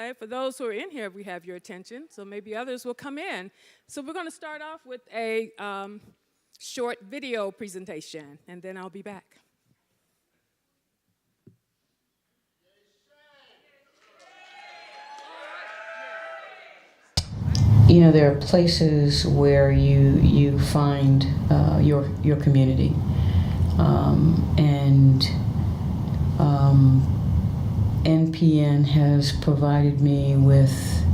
Okay, for those who are in here, we have your attention, so maybe others will come in. So we're going to start off with a short video presentation, and then I'll be back. You know, there are places where you find your community, and NPN has provided me with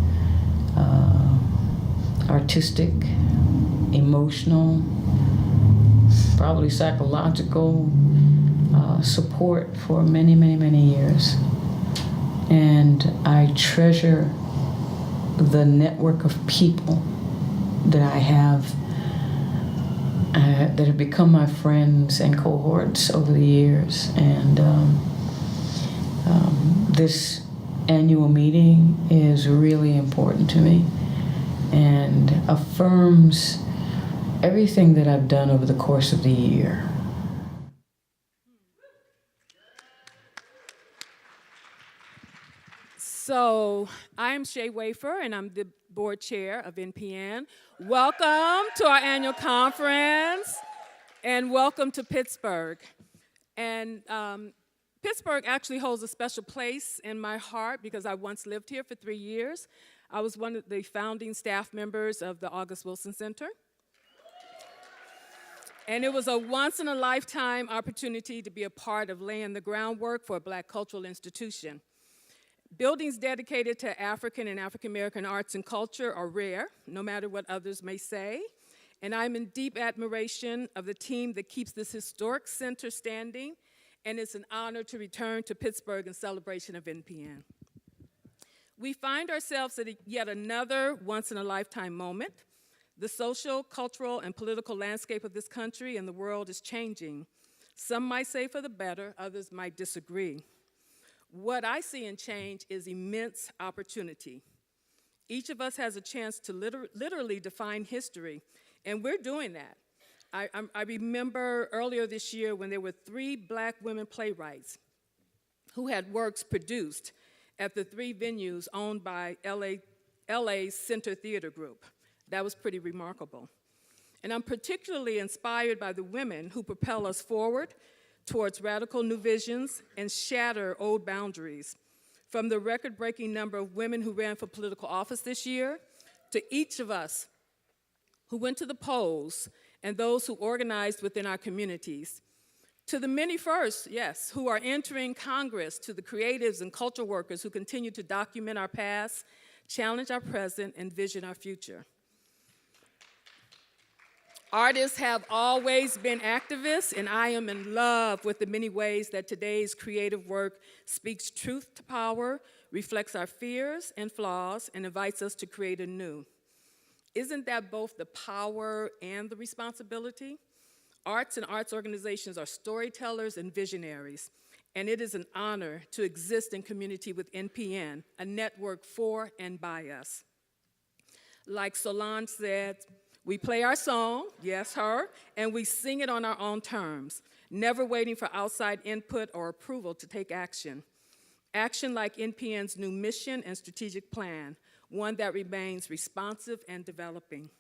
artistic, emotional, probably psychological support for many, many, many years. And I treasure the network of people that I have that have become my friends and cohorts over the years. And this annual meeting is really important to me and affirms everything that I've done over the course of the year. So I'm Shay Wafer, and I'm the board chair of NPN. Welcome to our annual conference, and welcome to Pittsburgh. And Pittsburgh actually holds a special place in my heart because I once lived here for 3 years. I was one of the founding staff members of the August Wilson Center. And it was a once-in-a-lifetime opportunity to be a part of laying the groundwork for a Black cultural institution. Buildings dedicated to African and African-American arts and culture are rare, no matter what others may say. And I'm in deep admiration of the team that keeps this historic center standing, and it's an honor to return to Pittsburgh in celebration of NPN. We find ourselves at yet another once-in-a-lifetime moment. The social, cultural, and political landscape of this country and the world is changing. Some might say for the better, others might disagree. What I see in change is immense opportunity. Each of us has a chance to literally define history, and we're doing that. I remember earlier this year when there were 3 Black women playwrights who had works produced at the 3 venues owned by LA's Center Theater Group. That was pretty remarkable. And I'm particularly inspired by the women who propel us forward towards radical new visions and shatter old boundaries. From the record-breaking number of women who ran for political office this year, to each of us who went to the polls and those who organized within our communities, to the many firsts, yes, who are entering Congress, to the creatives and culture workers who continue to document our past, challenge our present, and vision our future. Artists have always been activists, and I am in love with the many ways that today's creative work speaks truth to power, reflects our fears and flaws, and invites us to create anew. Isn't that both the power and the responsibility? Arts and arts organizations are storytellers and visionaries, and it is an honor to exist in community with NPN, a network for and by us. Like Solange said, we play our song, yes, her, and we sing it on our own terms, never waiting for outside input or approval to take action. Action like NPN's new mission and strategic plan, one that remains responsive and developing.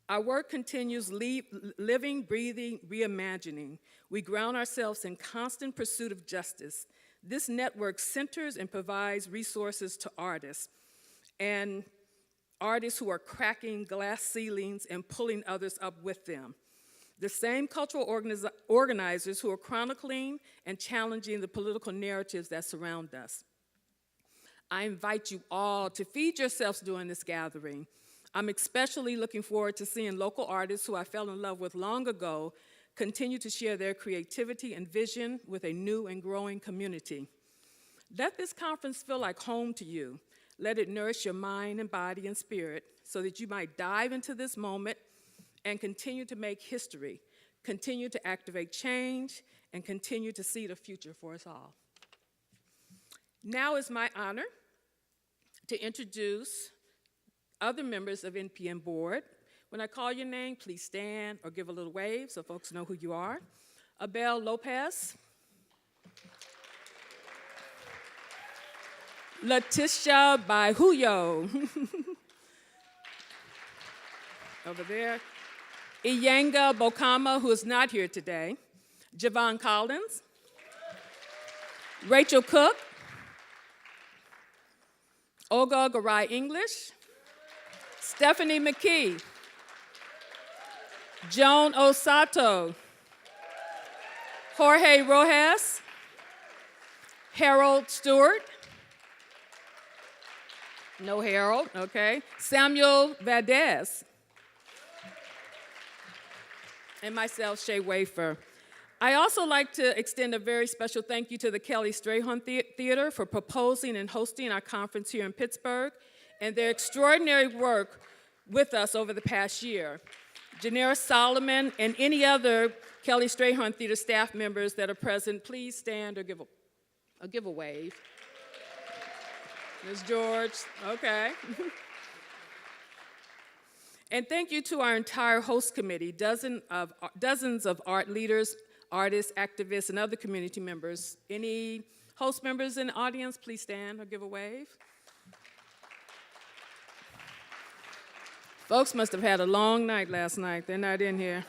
Our work continues living, breathing, reimagining. We ground ourselves in constant pursuit of justice. This network centers and provides resources to artists, and artists who are cracking glass ceilings and pulling others up with them. The same cultural organizers who are chronicling and challenging the political narratives that surround us. I invite you all to feed yourselves during this gathering. I'm especially looking forward to seeing local artists who I fell in love with long ago continue to share their creativity and vision with a new and growing community. Let this conference feel like home to you. Let it nourish your mind and body and spirit so that you might dive into this moment and continue to make history, continue to activate change, and continue to see the future for us all. Now is my honor to introduce other members of NPN board. When I call your name, please stand or give a little wave so folks know who you are. Abel Lopez. Letitia Baihuyo. Over there. Iyanga Bokama, who is not here today. Javon Collins. Rachel Cook. Olga Garay English. Stephanie McKee. Joan Osato. Jorge Rojas. Harold Stewart. No Harold, okay. Samuel Valdez. And myself, Shay Wafer. I also like to extend a very special thank you to the Kelly Strayhorn Theater for proposing and hosting our conference here in Pittsburgh and their extraordinary work with us over the past year. Janera Solomon and any other Kelly Strayhorn Theater staff members that are present, please stand or give a wave. Ms. George, okay. And thank you to our entire host committee, dozens of art leaders, artists, activists, and other community members. Any host members in the audience, please stand or give a wave. Folks must have had a long night last night. They're not in here.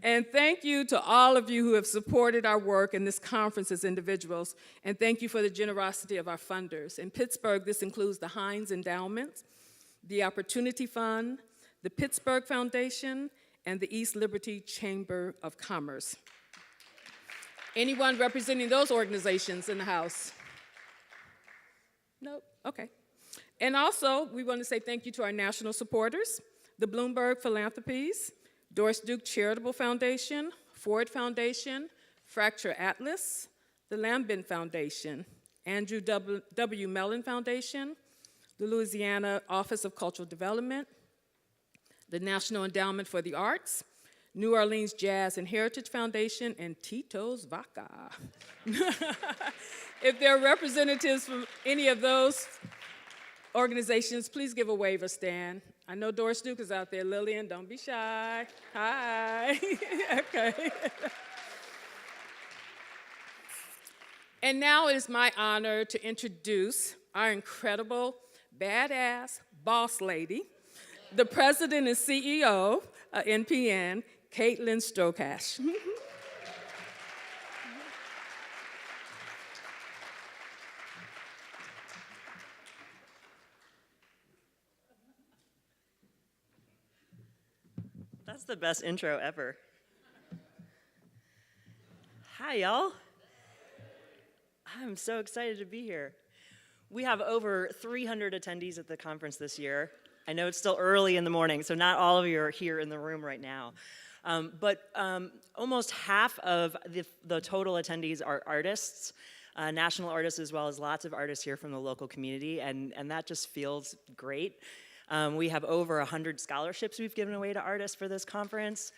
And thank you to all of you who have supported our work in this conference as individuals. And thank you for the generosity of our funders. In Pittsburgh, this includes the Heinz Endowment, the Opportunity Fund, the Pittsburgh Foundation, and the East Liberty Chamber of Commerce. Anyone representing those organizations in the house? Nope, okay. And also, we want to say thank you to our national supporters, the Bloomberg Philanthropies, Doris Duke Charitable Foundation, Ford Foundation, Fracture Atlas, the Lambent Foundation, Andrew W. Mellon Foundation, the Louisiana Office of Cultural Development, the National Endowment for the Arts, New Orleans Jazz and Heritage Foundation, and Tito's Vodka. If there are representatives from any of those organizations, please give a wave or stand. I know Doris Duke is out there. Lillian, don't be shy. Hi. Okay. And now it is my honor to introduce our incredible, badass boss lady, the president and CEO of NPN, Caitlin Strokash. That's the best intro ever. Hi, y'all. I'm so excited to be here. We have over 300 attendees at the conference this year. I know it's still early in the morning, so not all of you are here in the room right now. But almost half of the total attendees are artists, national artists, as well as lots of artists here from the local community, and that just feels great. We have over 100 scholarships we've given away to artists for this conference.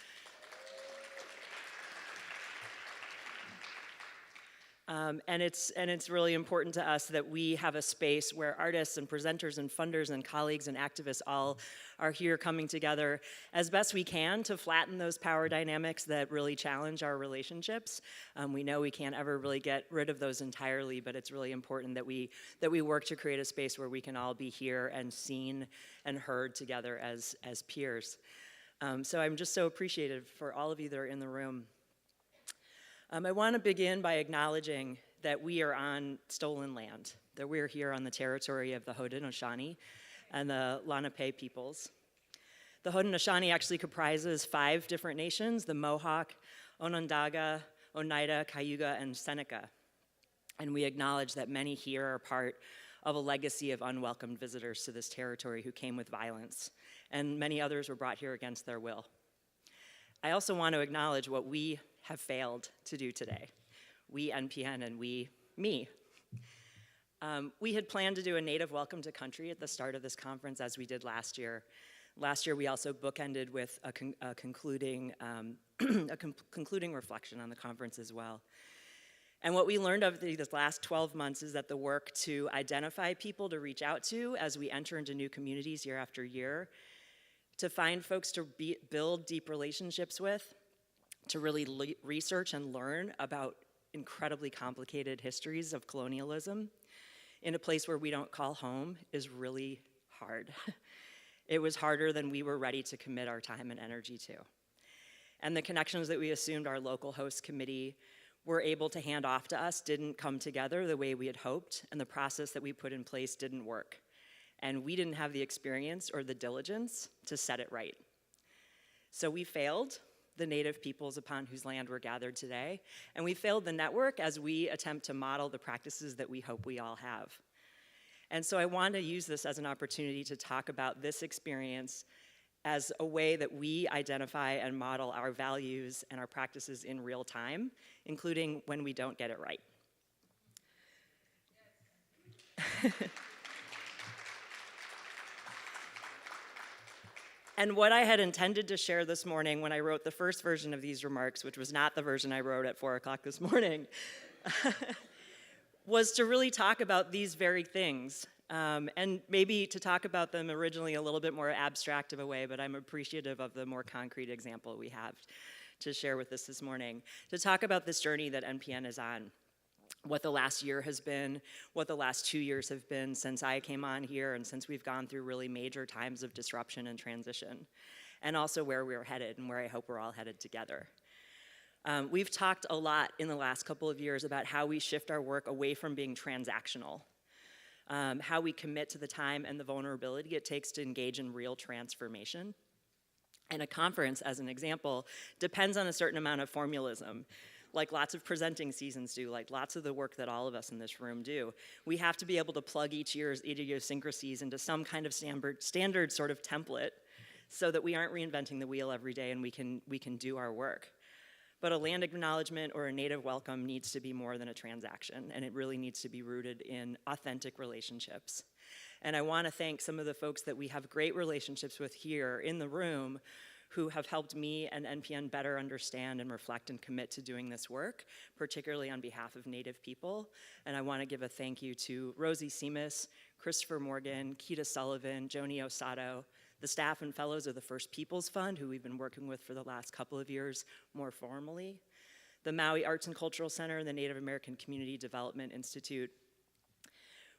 And it's really important to us that we have a space where artists and presenters and funders and colleagues and activists all are here coming together as best we can to flatten those power dynamics that really challenge our relationships. We know we can't ever really get rid of those entirely, but it's really important that we work to create a space where we can all be here and seen and heard together as peers. So I'm just so appreciative for all of you that are in the room. I want to begin by acknowledging that we are on stolen land, that we're here on the territory of the Haudenosaunee and the Lenape peoples. The Haudenosaunee actually comprises 5 different nations: the Mohawk, Onondaga, Oneida, Cayuga, and Seneca. And we acknowledge that many here are part of a legacy of unwelcomed visitors to this territory who came with violence, and many others were brought here against their will. I also want to acknowledge what we have failed to do today. We, NPN, and me. We had planned to do a Native Welcome to Country at the start of this conference, as we did last year. Last year, we also bookended with a concluding reflection on the conference as well. And what we learned over these last 12 months is that the work to identify people to reach out to as we enter into new communities year after year, to find folks to build deep relationships with, to really research and learn about incredibly complicated histories of colonialism, in a place where we don't call home is really hard. It was harder than we were ready to commit our time and energy to. And the connections that we assumed our local host committee were able to hand off to us didn't come together the way we had hoped, and the process that we put in place didn't work. And we didn't have the experience or the diligence to set it right. So we failed the Native peoples upon whose land we're gathered today, and we failed the network as we attempt to model the practices that we hope we all have. And so I want to use this as an opportunity to talk about this experience as a way that we identify and model our values and our practices in real time, including when we don't get it right. And what I had intended to share this morning when I wrote the first version of these remarks, which was not the version I wrote at 4 o'clock this morning, was to really talk about these very things. And maybe to talk about them originally a little bit more abstract of a way, but I'm appreciative of the more concrete example we have to share with us this morning. To talk about this journey that NPN is on, what the last year has been, what the last 2 years have been since I came on here and since we've gone through really major times of disruption and transition, and also where we're headed and where I hope we're all headed together. We've talked a lot in the last couple of years about how we shift our work away from being transactional, how we commit to the time and the vulnerability it takes to engage in real transformation. And a conference, as an example, depends on a certain amount of formalism, like lots of presenting seasons do, like lots of the work that all of us in this room do. We have to be able to plug each year's idiosyncrasies into some kind of standard sort of template so that we aren't reinventing the wheel every day and we can do our work. But a land acknowledgement or a Native welcome needs to be more than a transaction, and it really needs to be rooted in authentic relationships. And I want to thank some of the folks that we have great relationships with here in the room who have helped me and NPN better understand and reflect and commit to doing this work, particularly on behalf of Native people. And I want to give a thank you to Rosie Seamus, Christopher Morgan, Keita Sullivan, Joni Osato, the staff and fellows of the First Peoples Fund, who we've been working with for the last couple of years more formally, the Maui Arts and Cultural Center, and the Native American Community Development Institute.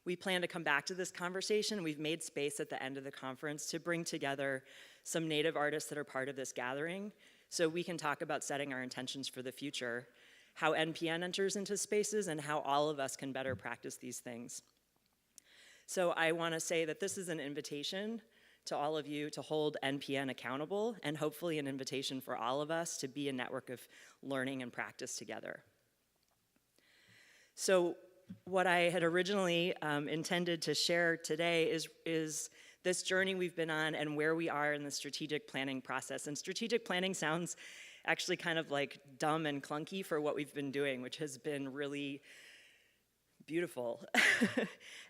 We plan to come back to this conversation. We've made space at the end of the conference to bring together some Native artists that are part of this gathering so we can talk about setting our intentions for the future, how NPN enters into spaces, and how all of us can better practice these things. So I want to say that this is an invitation to all of you to hold NPN accountable, and hopefully an invitation for all of us to be a network of learning and practice together. So what I had originally intended to share today is this journey we've been on and where we are in the strategic planning process. And strategic planning sounds actually kind of like dumb and clunky for what we've been doing, which has been really beautiful.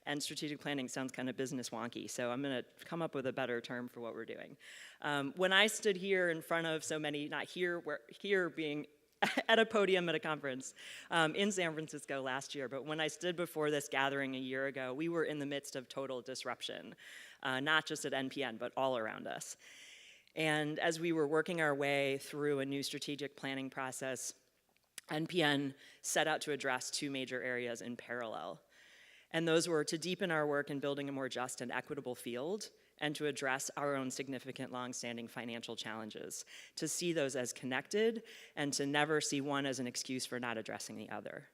And strategic planning sounds kind of business wonky, so I'm gonna come up with a better term for what we're doing. When I stood here in front of so many, not here, here being at a podium at a conference in San Francisco last year, but when I stood before this gathering a year ago, we were in the midst of total disruption, not just at NPN, but all around us. And as we were working our way through a new strategic planning process, NPN set out to address two major areas in parallel. And those were to deepen our work in building a more just and equitable field, and to address our own significant longstanding financial challenges, to see those as connected, and to never see one as an excuse for not addressing the other.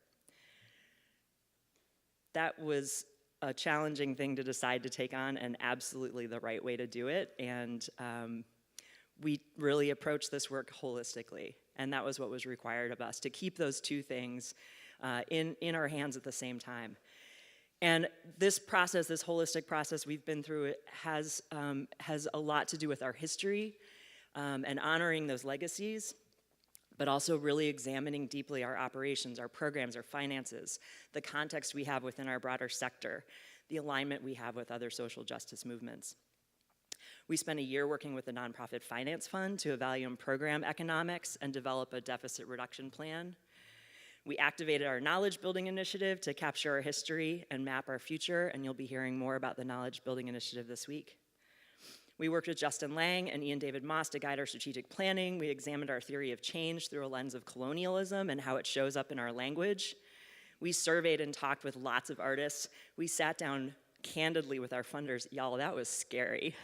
That was a challenging thing to decide to take on, and absolutely the right way to do it, and we really approached this work holistically, and that was what was required of us, to keep those two things in our hands at the same time. And this process, this holistic process we've been through, has a lot to do with our history and honoring those legacies, but also really examining deeply our operations, our programs, our finances, the context we have within our broader sector, the alignment we have with other social justice movements. We spent a year working with the Nonprofit Finance Fund to evaluate program economics and develop a deficit reduction plan. We activated our knowledge building initiative to capture our history and map our future, and you'll be hearing more about the knowledge building initiative this week. We worked with Justin Lang and Ian David Moss to guide our strategic planning. We examined our theory of change through a lens of colonialism and how it shows up in our language. We surveyed and talked with lots of artists. We sat down candidly with our funders. Y'all, that was scary.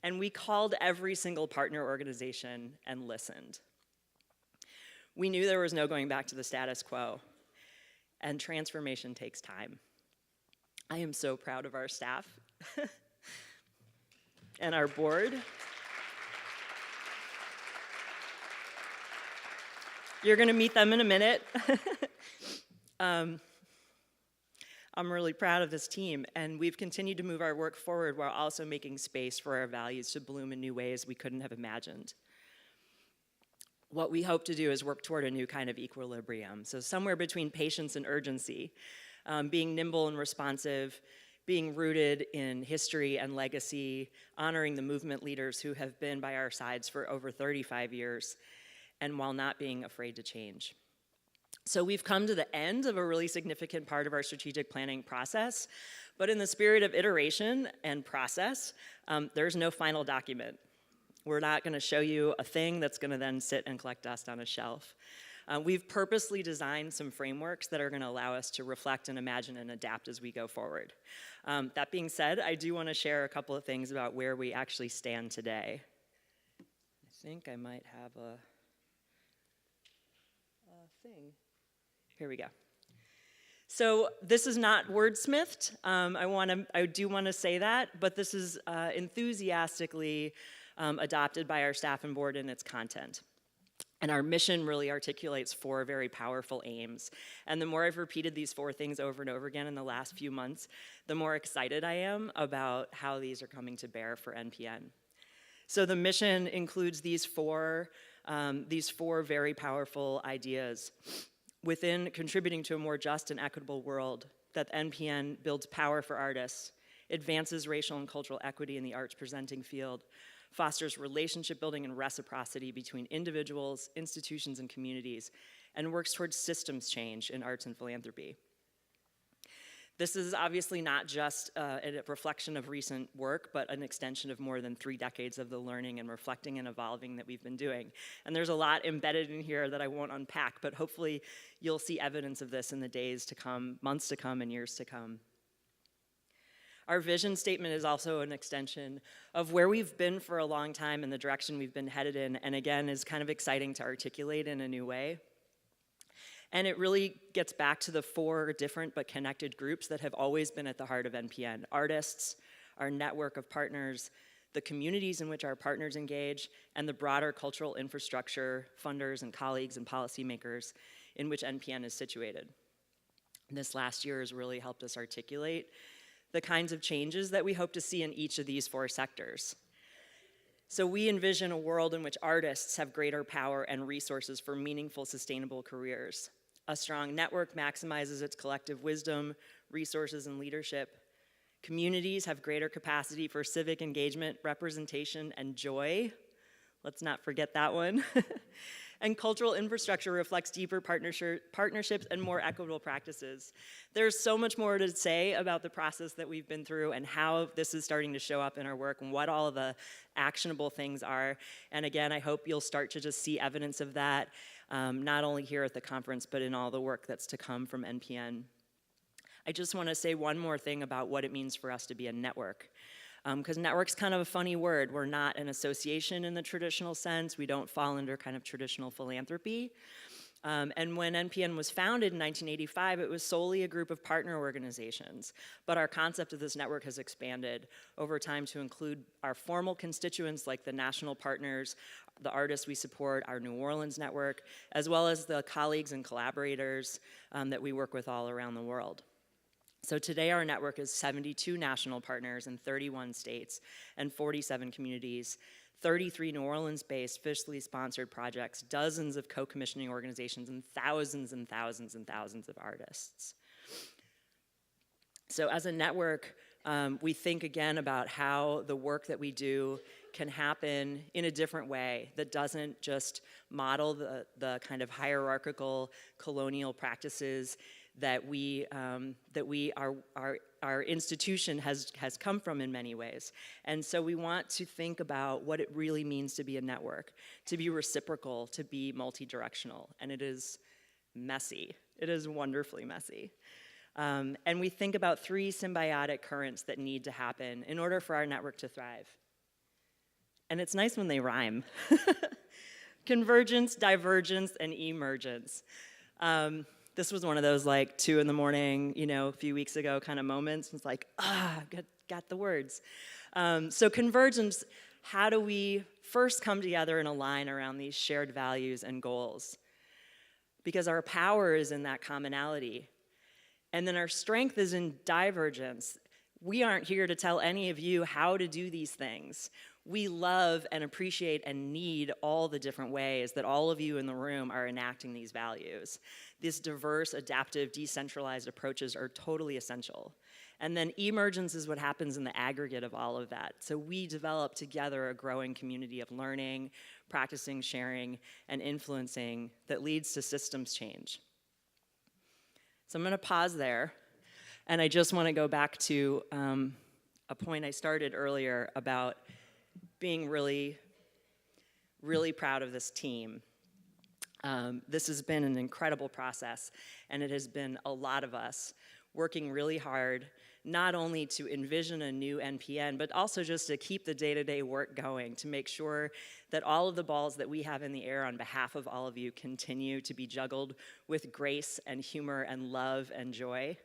And we called every single partner organization and listened. We knew there was no going back to the status quo, and transformation takes time. I am so proud of our staff and our board. You're gonna meet them in a minute. I'm really proud of this team, and we've continued to move our work forward while also making space for our values to bloom in new ways we couldn't have imagined. What we hope to do is work toward a new kind of equilibrium, so somewhere between patience and urgency, being nimble and responsive, being rooted in history and legacy, honoring the movement leaders who have been by our sides for over 35 years, and while not being afraid to change. So we've come to the end of a really significant part of our strategic planning process, but in the spirit of iteration and process, there's no final document. We're not gonna show you a thing that's gonna then sit and collect dust on a shelf. We've purposely designed some frameworks that are gonna allow us to reflect and imagine and adapt as we go forward. That being said, I do wanna share a couple of things about where we actually stand today. I think I might have a thing. Here we go. So this is not wordsmithed. I do want to say that, but this is enthusiastically adopted by our staff and board in its content. And our mission really articulates 4 very powerful aims. And the more I've repeated these 4 things over and over again in the last few months, the more excited I am about how these are coming to bear for NPN. So the mission includes these four very powerful ideas. Within contributing to a more just and equitable world, that NPN builds power for artists, advances racial and cultural equity in the arts presenting field, fosters relationship building and reciprocity between individuals, institutions, and communities, and works towards systems change in arts and philanthropy. This is obviously not just a reflection of recent work, but an extension of more than 3 decades of the learning and reflecting and evolving that we've been doing. And there's a lot embedded in here that I won't unpack, but hopefully you'll see evidence of this in the days to come, months to come, and years to come. Our vision statement is also an extension of where we've been for a long time and the direction we've been headed in, and again, is kind of exciting to articulate in a new way. And it really gets back to the 4 different but connected groups that have always been at the heart of NPN: artists, our network of partners, the communities in which our partners engage, and the broader cultural infrastructure, funders and colleagues and policymakers in which NPN is situated. This last year has really helped us articulate the kinds of changes that we hope to see in each of these 4 sectors. So we envision a world in which artists have greater power and resources for meaningful, sustainable careers. A strong network maximizes its collective wisdom, resources, and leadership. Communities have greater capacity for civic engagement, representation, and joy. Let's not forget that one. And cultural infrastructure reflects deeper partnerships and more equitable practices. There's so much more to say about the process that we've been through and how this is starting to show up in our work and what all of the actionable things are. And again, I hope you'll start to just see evidence of that, not only here at the conference, but in all the work that's to come from NPN. I just want to say one more thing about what it means for us to be a network. Because network's kind of a funny word. We're not an association in the traditional sense. We don't fall under kind of traditional philanthropy. And when NPN was founded in 1985, it was solely a group of partner organizations. But our concept of this network has expanded over time to include our formal constituents like the national partners, the artists we support, our New Orleans network, as well as the colleagues and collaborators that we work with all around the world. So today our network is 72 national partners in 31 states and 47 communities, 33 New Orleans-based, fiscally sponsored projects, dozens of co-commissioning organizations, and thousands and thousands and thousands of artists. So as a network, we think again about how the work that we do can happen in a different way that doesn't just model the kind of hierarchical colonial practices that our institution has come from in many ways. And so we want to think about what it really means to be a network, to be reciprocal, to be multi-directional, and it is messy. It is wonderfully messy. And we think about 3 symbiotic currents that need to happen in order for our network to thrive. And it's nice when they rhyme. Convergence, divergence, and emergence. This was one of those like 2 in the morning, a few weeks ago kind of moments. It's like, got the words. So convergence, how do we first come together and align around these shared values and goals? Because our power is in that commonality. And then our strength is in divergence. We aren't here to tell any of you how to do these things. We love and appreciate and need all the different ways that all of you in the room are enacting these values. These diverse, adaptive, decentralized approaches are totally essential. And then emergence is what happens in the aggregate of all of that. So we develop together a growing community of learning, practicing, sharing, and influencing that leads to systems change. So I'm going to pause there, and I just want to go back to a point I started earlier about being really, really proud of this team. This has been an incredible process, and it has been a lot of us working really hard, not only to envision a new NPN, but also just to keep the day-to-day work going, to make sure that all of the balls that we have in the air on behalf of all of you continue to be juggled with grace and humor and love and joy.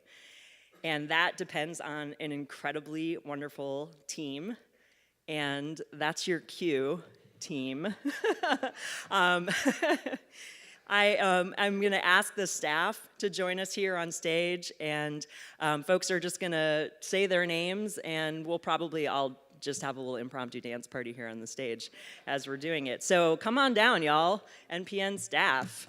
And that depends on an incredibly wonderful team. And that's your cue, team. I'm going to ask the staff to join us here on stage, and folks are just going to say their names, and I'll just have a little impromptu dance party here on the stage as we're doing it. So come on down, y'all, NPN staff.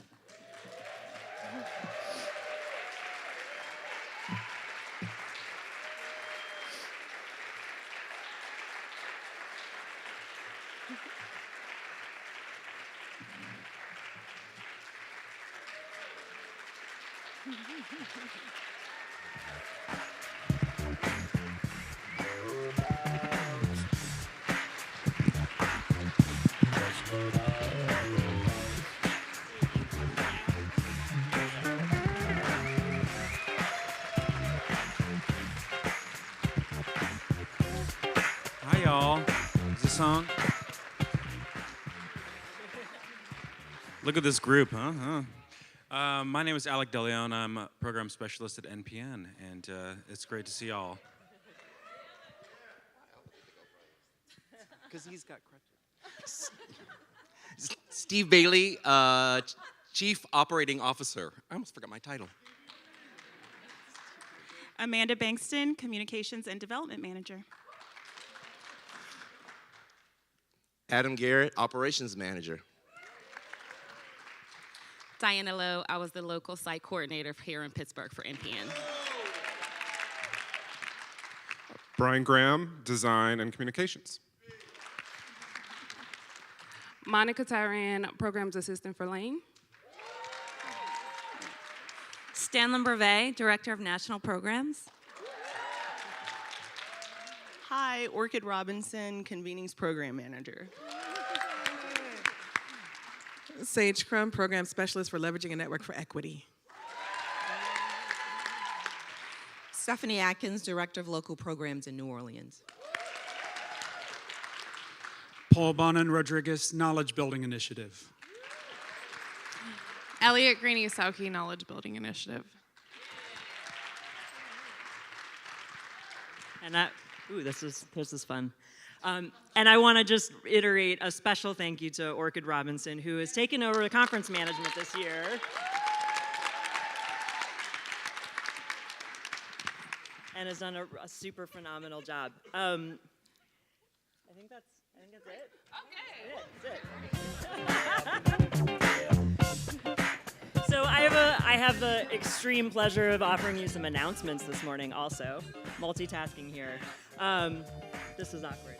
Hi, y'all. Is this on? Look at this group, huh? My name is Alec DeLeon. I'm a program specialist at NPN, and it's great to see y'all. Because he's got crutches. Steve Bailey, Chief Operating Officer. I almost forgot my title. Amanda Bankston, Communications and Development Manager. Adam Garrett, Operations Manager. Diana Lowe, I was the local site coordinator here in Pittsburgh for NPN. Brian Graham, Design and Communications. Monica Tyran, Programs Assistant for Lane. Stanley Brevet, Director of National Programs. Hi, Orchid Robinson, Convenings Program Manager. Sage Crum, Program Specialist for Leveraging a Network for Equity. Stephanie Atkins, Director of Local Programs in New Orleans. Paul Bonin Rodriguez, Knowledge Building Initiative. Elliot Greeny-Sauki, Knowledge Building Initiative. And this is fun. And I want to just iterate a special thank you to Orchid Robinson, who has taken over the conference management this year. And has done a super phenomenal job. I think that's it. Okay. So I have the extreme pleasure of offering you some announcements this morning also. Multitasking here. This is awkward.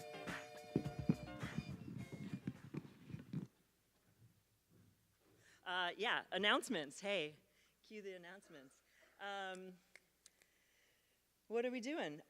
Announcements. Hey, cue the announcements. What are we doing?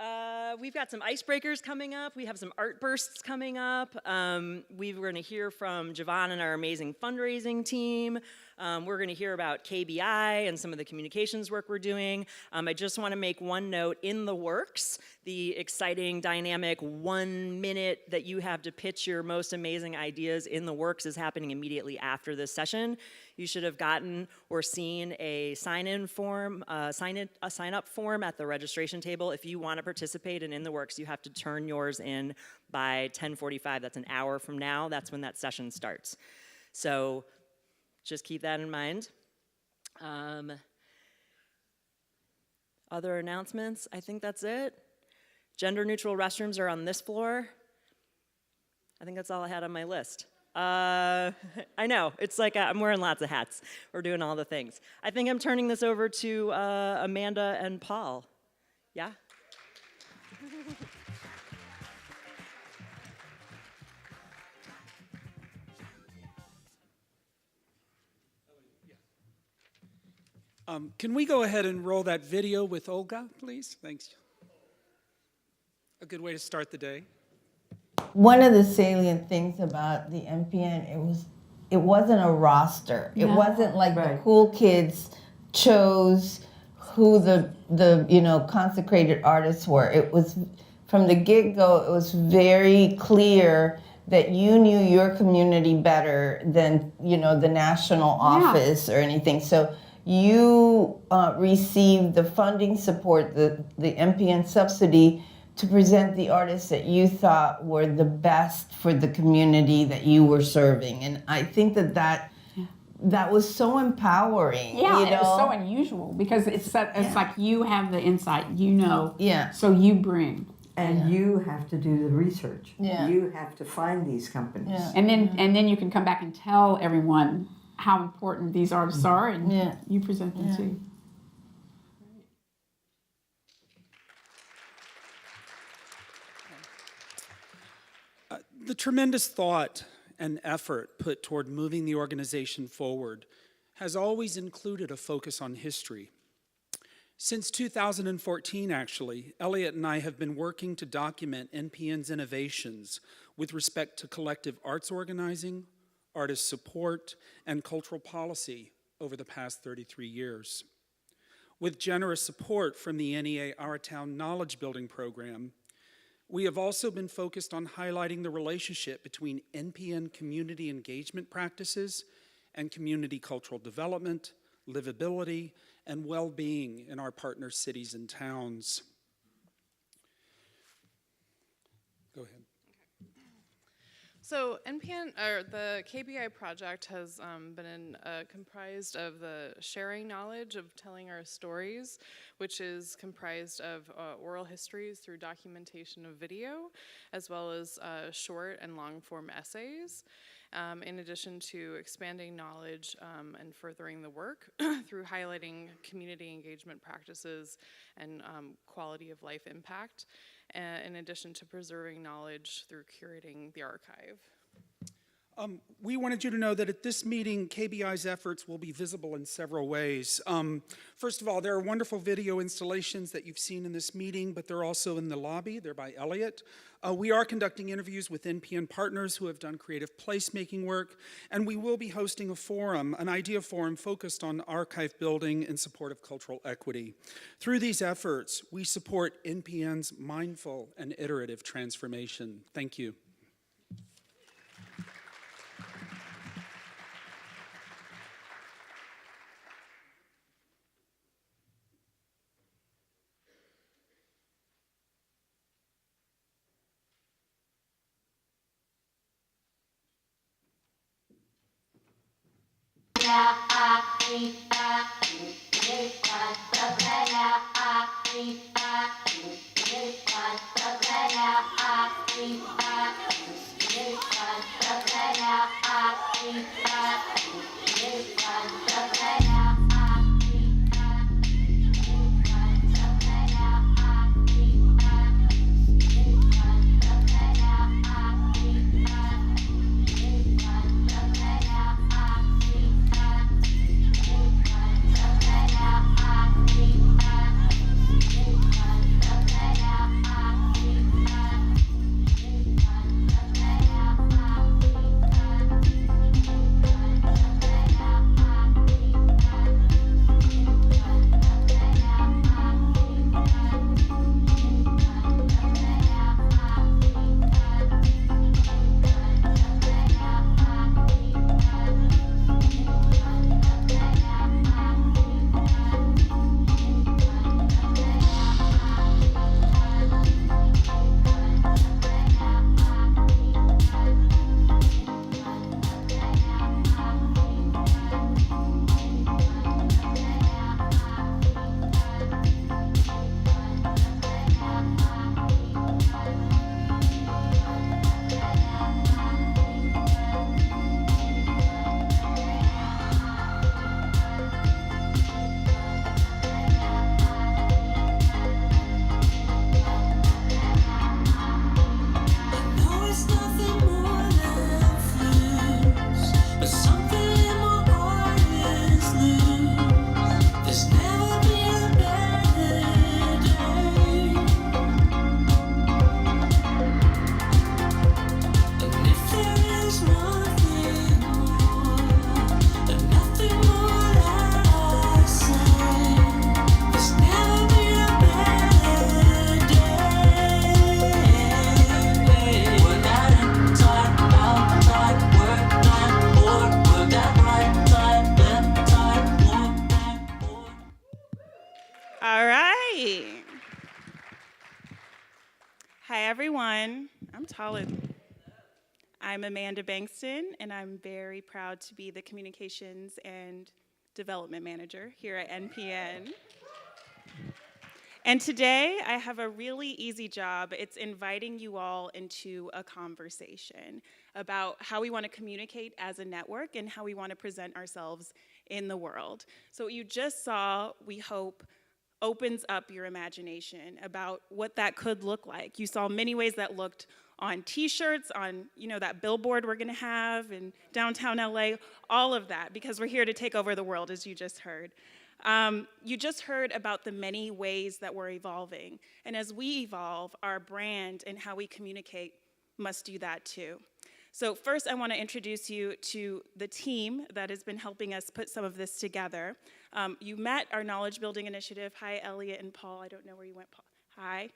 We've got some icebreakers coming up. We have some art bursts coming up. We're going to hear from Javon and our amazing fundraising team. We're going to hear about KBI and some of the communications work we're doing. I just want to make one note: in the works, the exciting, dynamic 1 minute that you have to pitch your most amazing ideas in the works is happening immediately after this session. You should have gotten or seen a sign-up form at the registration table. If you want to participate in the works, you have to turn yours in by 10:45. That's an hour from now. That's when that session starts. So just keep that in mind. Other announcements? I think that's it. Gender-neutral restrooms are on this floor. I think that's all I had on my list. I know, it's like I'm wearing lots of hats. We're doing all the things. I think I'm turning this over to Amanda and Paul. Yeah? Can we go ahead and roll that video with Olga, please? Thanks. A good way to start the day. One of the salient things about the NPN, it wasn't a roster. It wasn't like the cool kids chose who the consecrated artists were. It was from the get-go. It was very clear that you knew your community better than the national office or anything. So you received the funding support, the NPN subsidy, to present the artists that you thought were the best for the community that you were serving. And I think that was so empowering. Yeah, it was so unusual because it's like you have the insight, so you bring. And you have to do the research. Yeah. You have to find these companies. Yeah. And then you can come back and tell everyone how important these artists are, and you present them too. The tremendous thought and effort put toward moving the organization forward has always included a focus on history. Since 2014, actually, Elliot and I have been working to document NPN's innovations with respect to collective arts organizing, artist support, and cultural policy over the past 33 years. With generous support from the NEA Our Town Knowledge Building Program, we have also been focused on highlighting the relationship between NPN community engagement practices and community cultural development, livability, and well-being in our partner cities and towns. Go ahead. So NPN, or the KBI project, has been comprised of the sharing knowledge of telling our stories, which is comprised of oral histories through documentation of video, as well as short and long form essays, in addition to expanding knowledge and furthering the work through highlighting community engagement practices and quality of life impact, in addition to preserving knowledge through curating the archive. We wanted you to know that at this meeting, KBI's efforts will be visible in several ways. First of all, there are wonderful video installations that you've seen in this meeting, but they're also in the lobby. They're by Elliot. We are conducting interviews with NPN partners who have done creative placemaking work, and we will be hosting a forum, an idea forum focused on archive building in support of cultural equity. Through these efforts, we support NPN's mindful and iterative transformation. Thank you. Hi, everyone. I'm taller. I'm Amanda Bankston, and I'm very proud to be the Communications and Development Manager here at NPN. And today, I have a really easy job. It's inviting you all into a conversation about how we want to communicate as a network and how we want to present ourselves in the world. So what you just saw, we hope, opens up your imagination about what that could look like. You saw many ways that looked on t-shirts, on that billboard we're gonna have in downtown LA, all of that, because we're here to take over the world, as you just heard. You just heard about the many ways that we're evolving. And as we evolve, our brand and how we communicate must do that too. So first, I want to introduce you to the team that has been helping us put some of this together. You met our Knowledge Building Initiative. Hi, Elliot and Paul. I don't know where you went, Paul. Hi.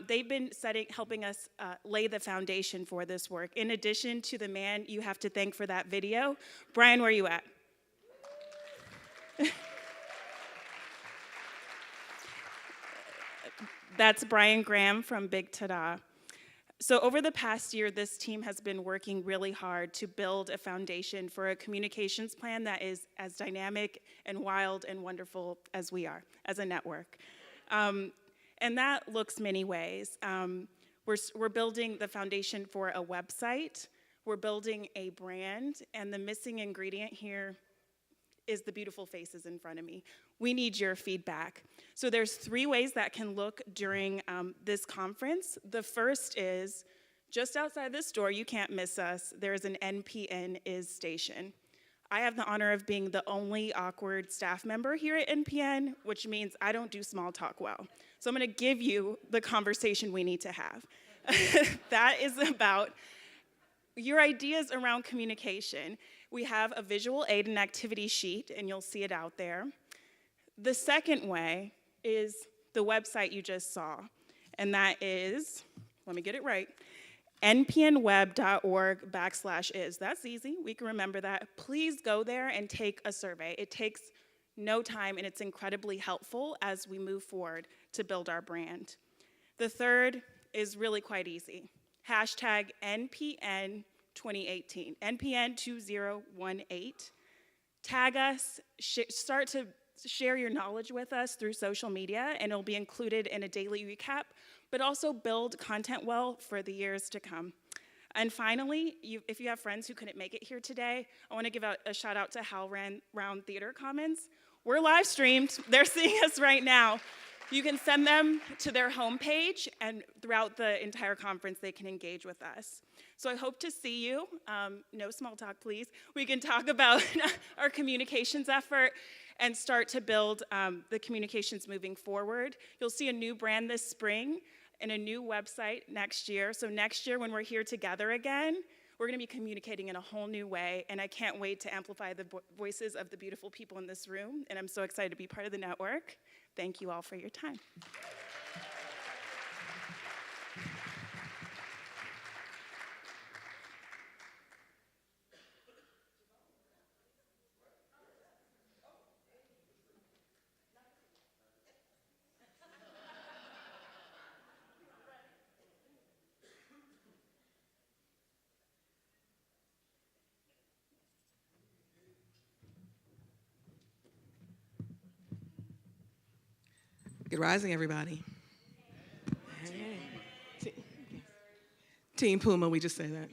They've been helping us lay the foundation for this work. In addition to the man you have to thank for that video, Brian, where are you at? That's Brian Graham from Big Ta-Da. So over the past year, this team has been working really hard to build a foundation for a communications plan that is as dynamic and wild and wonderful as we are as a network. And that looks many ways. We're building the foundation for a website, we're building a brand, and the missing ingredient here is the beautiful faces in front of me. We need your feedback. So there's 3 ways that can look during this conference. The first is, just outside this door, you can't miss us, there's an NPN is station. I have the honor of being the only awkward staff member here at NPN, which means I don't do small talk well. So I'm gonna give you the conversation we need to have. That is about your ideas around communication. We have a visual aid and activity sheet, and you'll see it out there. The second way is the website you just saw, and that is, let me get it right, npnweb.org/is. That's easy, we can remember that. Please go there and take a survey. It takes no time, and it's incredibly helpful as we move forward to build our brand. The third is really quite easy. Hashtag NPN 2018, NPN 2018. Tag us, start to share your knowledge with us through social media, and it'll be included in a daily recap, but also build content well for the years to come. And finally, if you have friends who couldn't make it here today, I want to give a shout out to HowlRound Theater Commons. We're live streamed, they're seeing us right now. You can send them to their homepage, and throughout the entire conference, they can engage with us. So I hope to see you. No small talk, please. We can talk about our communications effort and start to build the communications moving forward. You'll see a new brand this spring and a new website next year. So next year, when we're here together again, we're gonna be communicating in a whole new way, and I can't wait to amplify the voices of the beautiful people in this room, and I'm so excited to be part of the network. Thank you all for your time. Good rising, everybody. Hey. Team Puma, we just say that,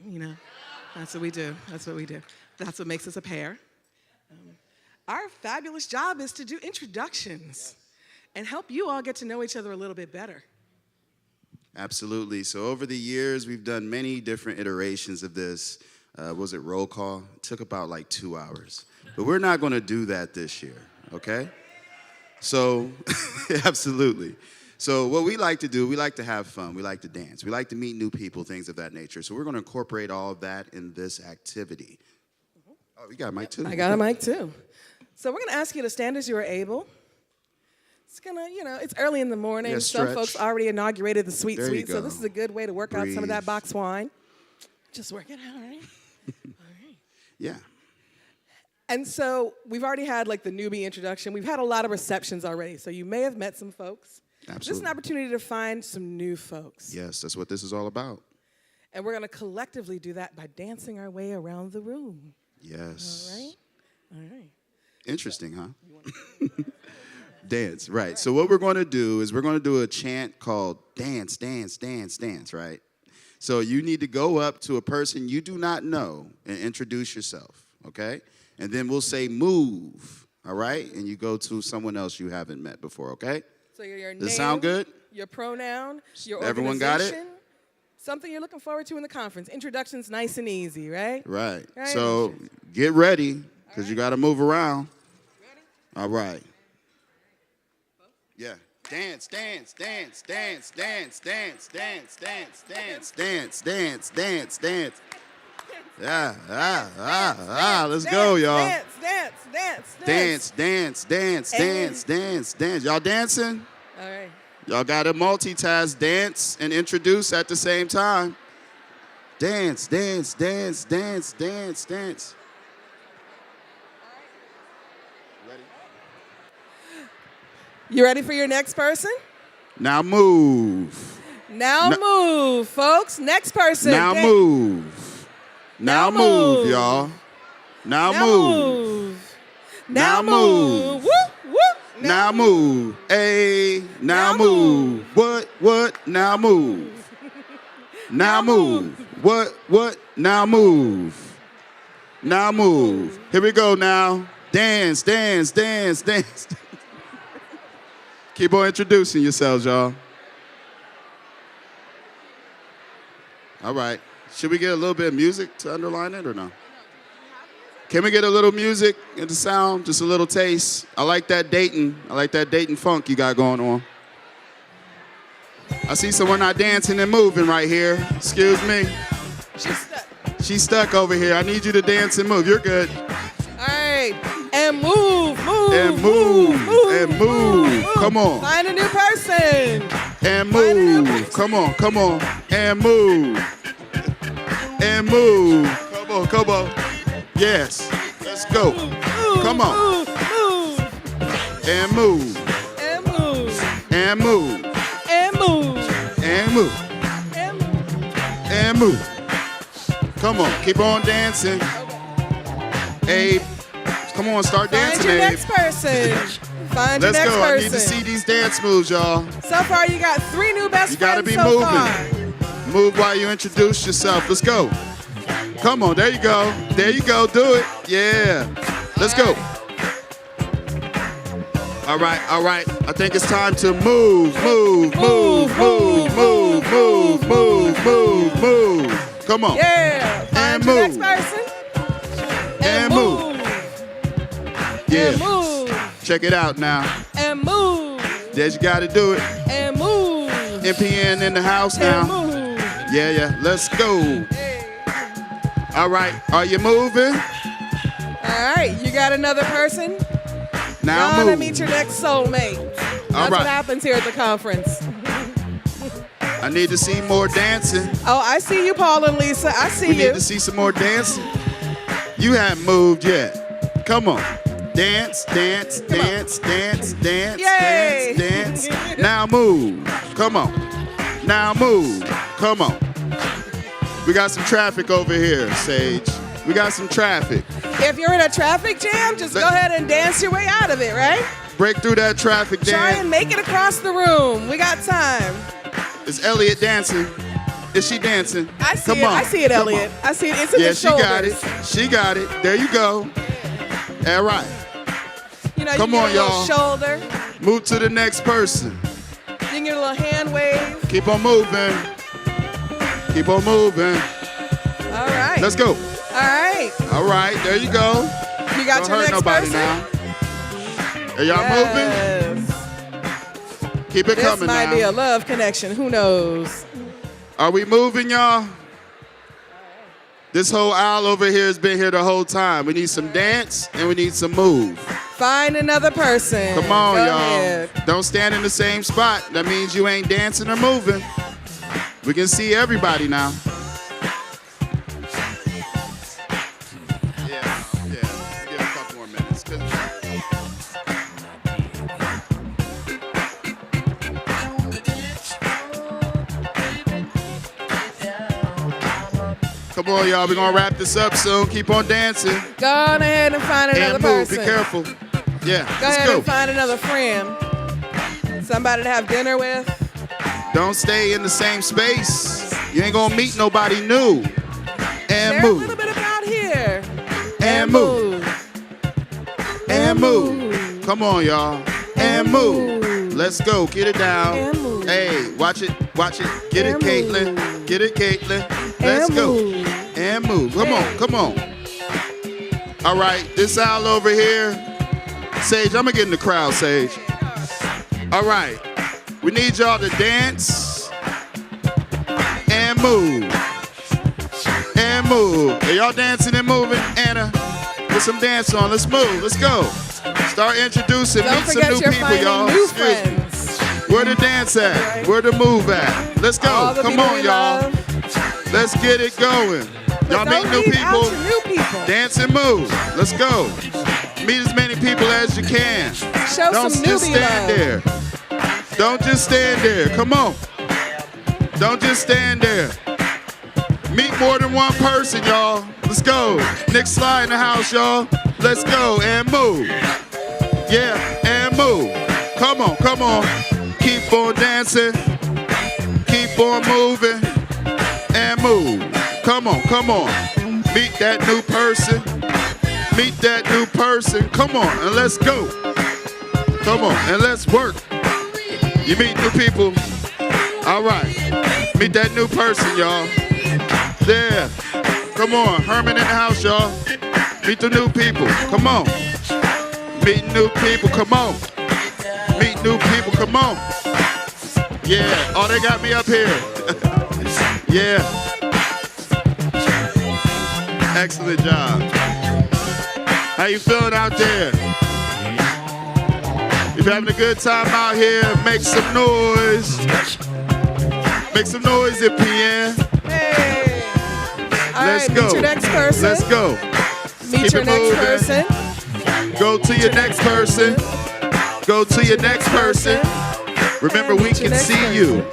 That's what we do. That's what we do. That's what makes us a pair. Our fabulous job is to do introductions and help you all get to know each other a little bit better. Absolutely. So over the years, we've done many different iterations of this. Was it roll call? It took about like 2 hours. But we're not going to do that this year, okay? So, absolutely. So what we like to do, we like to have fun. We like to dance. We like to meet new people, things of that nature. So we're going to incorporate all of that in this activity. Oh, you got a mic too. I got a mic too. So we're going to ask you to stand as you are able. It's going to, it's early in the morning. Yeah, some folks already inaugurated the sweet there sweet, so this is a good way to work out some of that box wine. Just work it out, all right? All right. Yeah. And so we've already had like the newbie introduction. We've had a lot of receptions already, so you may have met some folks. This is Absolutely. an opportunity to find some new folks. Yes, that's what this is all about. And we're going to collectively do that by dancing our way around the room. Yes. All right? All right. Interesting, huh? Dance, right. So what we're going to do is we're going to do a chant called dance, dance, dance, dance, right? So you need to go up to a person you do not know and introduce yourself, okay? And then we'll say move, all right? And you go to someone else you haven't met before, okay? So your name, Does it sound good? your pronoun, your Everyone got it? organization, something you're looking forward to in the conference. Introduction's nice and easy, right? Right. Right. So get ready, because you got to move around. All right. Yeah. Dance, dance, dance, dance, dance, dance, dance, dance, dance, dance, dance, dance, dance. Yeah, let's go, y'all. Dance, dance, dance, Dance, dance, dance, dance, dance, dance. Y'all dancing? All right. Y'all got to multitask, dance, and introduce at the same time. Dance, dance, dance, dance, dance, dance. You ready for your next person? Now move. Now move, folks. Next person. Now move. Now move, y'all. Now move. Now move. Whoop, whoop. Now move. Hey, now move. What? Now move. Now move. What? Now move. Now move. Here we go now. Dance, dance, dance, dance. Keep on introducing yourselves, y'all. All right. Should we get a little bit of music to underline it or no? Can we get a little music and the sound? Just a little taste. I like that Dayton funk you got going on. I see someone not dancing and moving right here. Excuse me. She's stuck. She's stuck over here. I need you to dance and move. You're good. All right. And move. And move. Come on. Find a new person. And move. Come on. And move. And move. Come on. Yes. Let's go. Come on. And move. And move. And move. And move. And move. And move. Come on. Keep on dancing. Abe. Come on, start dancing, Find your Abe. next person. Find your Let's next go. person. I need to see these dance moves, y'all. So far, you got 3 new best You gotta friends be so moving. far. Move while you introduce yourself. Let's go. Come on, there you go. There you go. Do it. Yeah. Let's go. All right. I think it's time to move. Come on. Yeah. Find And your move. next person. And move. Yeah. And move. Check it out now. And move. There you got to do it. And move. NPN in the house now. And move. Yeah. Let's go. All right. Are you moving? All right. You got another person? Now Gonna move. meet your next soulmate. That's All what right. happens here at the conference. I need to see more dancing. Oh, I see you, Paul and Lisa. I see We you. need to see some more dancing. You haven't moved yet. Come on. Dance. Yay. Dance. Now move. Come on. Now move. Come on. We got some traffic over here, Sage. We got some traffic. If you're in a traffic jam, just go ahead and dance your way out of it, right? Break through that traffic Try jam. and make it across the room. We got time. Is Elliot dancing? Is she dancing? I see Come it. on. I see it, Come Elliot. on. I see it. It's in Yeah, the she shoulders. got it. She got it. There you go. All right. You know, Come you on, get a little y'all. shoulder. Move to the next person. You can get a little hand wave. Keep on moving. Keep on moving. All right. Let's go. All right. All right. There you go. You got Don't your hurt next nobody person? now. Are y'all moving? Keep it This coming might now. be a love connection. Who knows? Are we moving, y'all? This whole aisle over here has been here the whole time. We need some dance and we need some move. Find another person. Come on, Go y'all. ahead. Don't stand in the same spot. That means you ain't dancing or moving. We can see everybody now. Yeah. Give it a couple more minutes. Come on, y'all. We're going to wrap this up soon. Keep on dancing. Go on ahead and find another And move. person. Be careful. Yeah, Go let's ahead go. and find another friend. Somebody to have dinner with. Don't stay in the same space. You ain't going to meet nobody new. And Share move. a little bit about here. And move. And move. Come on, y'all. And move. Let's go. Get it down. Hey, watch it. Watch it. Get it, Caitlin. Get it, Caitlin. Let's go. And move. Come on. Come on. All right. This owl over here. Sage, I'm going to get in the crowd, Sage. All right. We need y'all to dance and move. And move. Are y'all dancing and moving? Anna, put some dance on. Let's move. Let's go. Start introducing. Don't Meet some forget new you're people, finding y'all. new Excuse me. friends. Where the dance at? Where the move at? Let's go. All the Come people on, we y'all. love. Let's get it going. Y'all Don't meet new leave out people. your new people. Dance and move. Let's go. Meet as many people as you can. Show Don't some just newbie stand love. there. Don't just stand there. Come on. Don't just stand there. Meet more than one person, y'all. Let's go. Nick Sly in the house, y'all. Let's go and move. Yeah, and move. Come on, come on. Keep on dancing. Keep on moving. And move. Come on, come on. Meet that new person. Meet that new person. Come on, and let's go. Come on, and let's work. You meet new people. All right. Meet that new person, y'all. There. Come on. Herman in the house, y'all. Meet the new people. Come on. Meet new people. Come on. Meet new people. Come on. Yeah. Oh, they got me up here. Yeah. Excellent job. How you feeling out there? If you're having a good time out here, make some noise. Make some noise, NPN. Hey. All Let's right, go. meet your next person. Let's go. Meet Keep your it next moving. person. Go to your next person. Go to your next person. Remember, we can see you.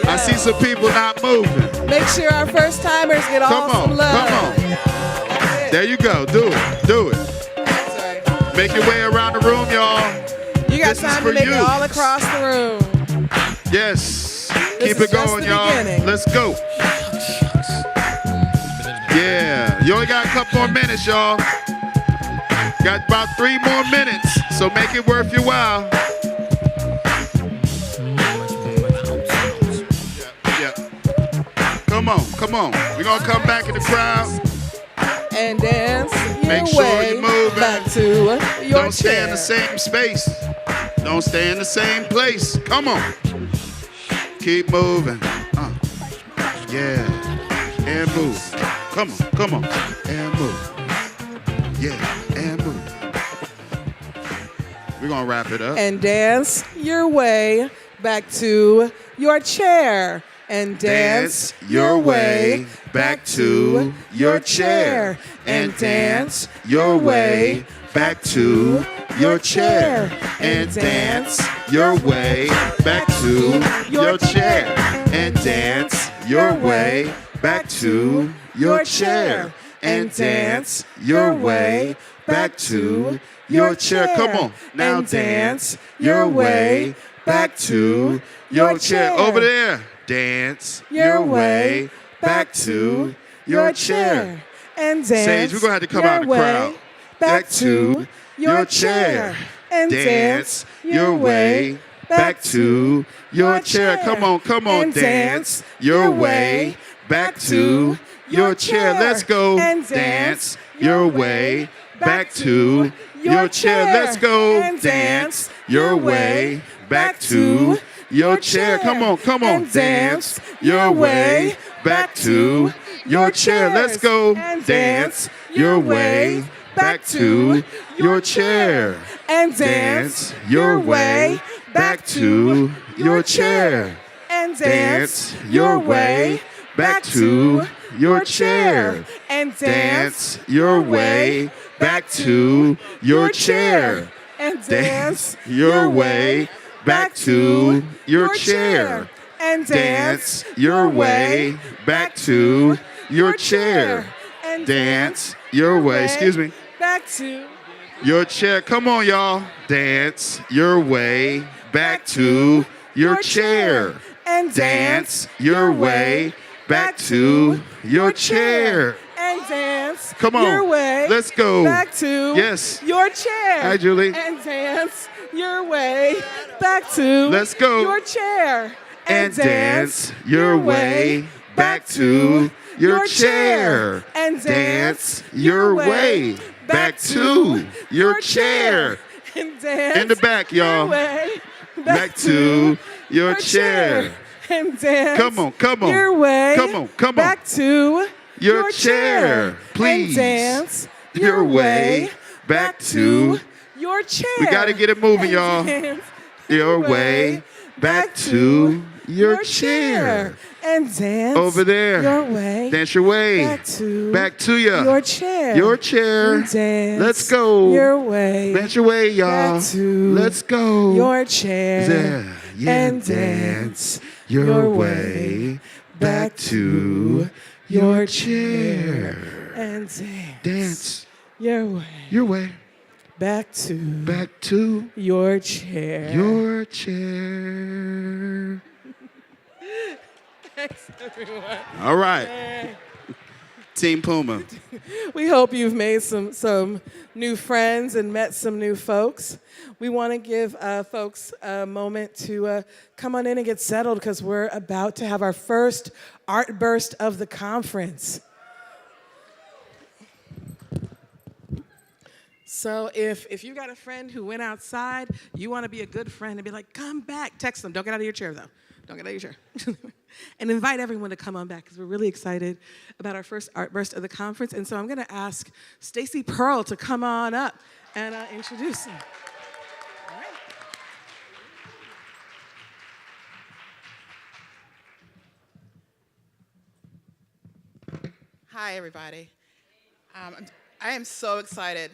I see some people not moving. Make sure our first timers get all Come some on, love. come on. There you go. Do it. Do it. Make your way around the room, y'all. You got This is time for to make you. it all across the room. Yes. This Keep is it just going, the y'all. beginning. Let's go. Yeah. You only got a couple more minutes, y'all. Got about 3 more minutes, so make it worth your while. Yeah. Come on, come on. We're going to come back in the crowd. And dance your Make sure way you're moving. back to your Don't stay chair. in the same space. Don't stay in the same place. Come on. Keep moving. Yeah. And move. Come on, come on. And move. Yeah, and move. We're going to wrap it up. And dance your way back to your chair. And dance your way back to your chair. And dance your way back to your chair. And dance your way back to your chair. And dance your way back to your chair. And dance your way back to your chair. Come on. Now dance your way back to your chair. Over there. Dance your way back to your chair. And dance Sage, we're going to have to come your out the way crowd. back to your chair. And Dance your way back to your chair. Come on, come on. And Dance your way back to your chair. Let's go. And Dance your way back to your chair. Let's go. And Dance your way back to your chair. Come on, come on. And Dance your way back to your chair. Let's go. Dance your way back to your chair. And Dance your way back to your chair. And Dance your way back to your chair. And Dance your way back to your chair. And Dance your way back to your chair. and dance your way back to your chair. And Dance your way, excuse me, back to your chair. Come on, y'all. Dance your way back to your chair. And Dance your way back to your chair. And dance Come on. your way Let's go. back to Yes. your chair. Hi, Julie. And dance your way back to Let's go. your chair. And dance your way back to your chair. And Dance your way back to your chair. And dance In the back, y'all. your way Back to your chair. And dance Come on, come on. your way Come on, come on. back to Your chair. Please. And dance Your way back to your chair. We gotta get it moving, And y'all. dance Your way back to your chair. And dance Over there. your way Dance your way back to ya. your chair. Your chair. And dance Let's go. your way Dance your way, y'all. back to Let's go. your chair. There. Yeah. And dance your way back to your chair. And Dance your way your way back to your chair. your chair. Thanks, everyone. All right. Yay. Team Puma. We hope you've made some new friends and met some new folks. We want to give folks a moment to come on in and get settled because we're about to have our first art burst of the conference. So if you got a friend who went outside, you want to be a good friend and be like, come back. Text them. Don't get out of your chair, though. Don't get out of your chair. And invite everyone to come on back because we're really excited about our first art burst of the conference. And so I'm going to ask Stacy Pearl to come on up and introduce them. Hi, everybody. I am so excited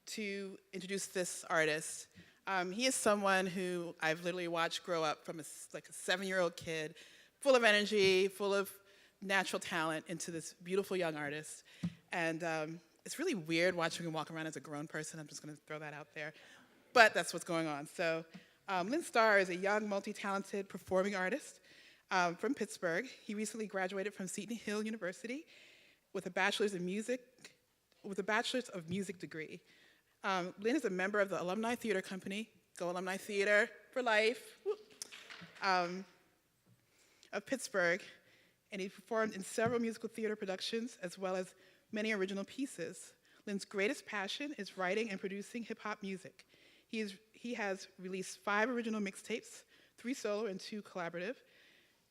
to introduce this artist. He is someone who I've literally watched grow up from a 7-year-old kid, full of energy, full of natural talent, into this beautiful young artist. And it's really weird watching him walk around as a grown person. I'm just going to throw that out there. But that's what's going on. So Lynn Starr is a young, multi-talented performing artist from Pittsburgh. He recently graduated from Seton Hill University with a bachelor's of music degree. Lynn is a member of the Alumni Theater Company, Go Alumni Theater for Life, of Pittsburgh, and he performed in several musical theater productions as well as many original pieces. Lynn's greatest passion is writing and producing hip-hop music. He has released 5 original mixtapes, 3 solo and 2 collaborative,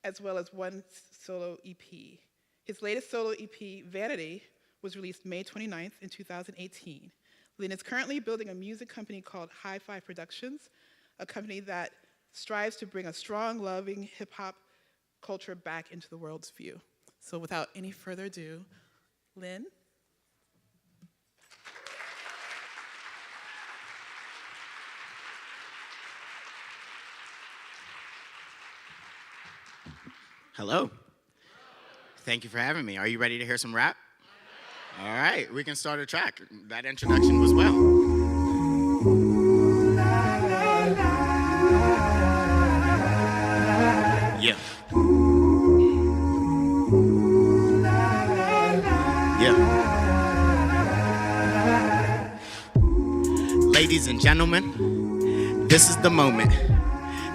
as well as 1 solo EP. His latest solo EP, Vanity, was released May 29th in 2018. Lynn is currently building a music company called High Five Productions, a company that strives to bring a strong, loving hip-hop culture back into the world's view. So without any further ado, Lynn. Hello. Thank you for having me. Are you ready to hear some rap? All right, we can start a track. That introduction was well. Yeah. Yeah. Ladies and gentlemen, this is the moment.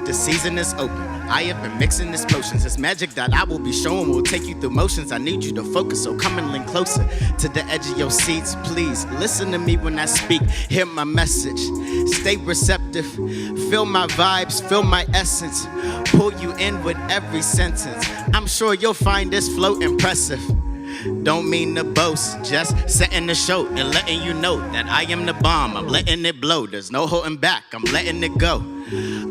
The season is open. I have been mixing this potions. This magic that I will be showing will take you through motions. I need you to focus, so come and lean closer to the edge of your seats. Please listen to me when I speak. Hear my message. Stay receptive. Feel my vibes. Feel my essence. Pull you in with every sentence. I'm sure you'll find this flow impressive. Don't mean to boast, just setting the show and letting you know that I am the bomb. I'm letting it blow. There's no holding back. I'm letting it go.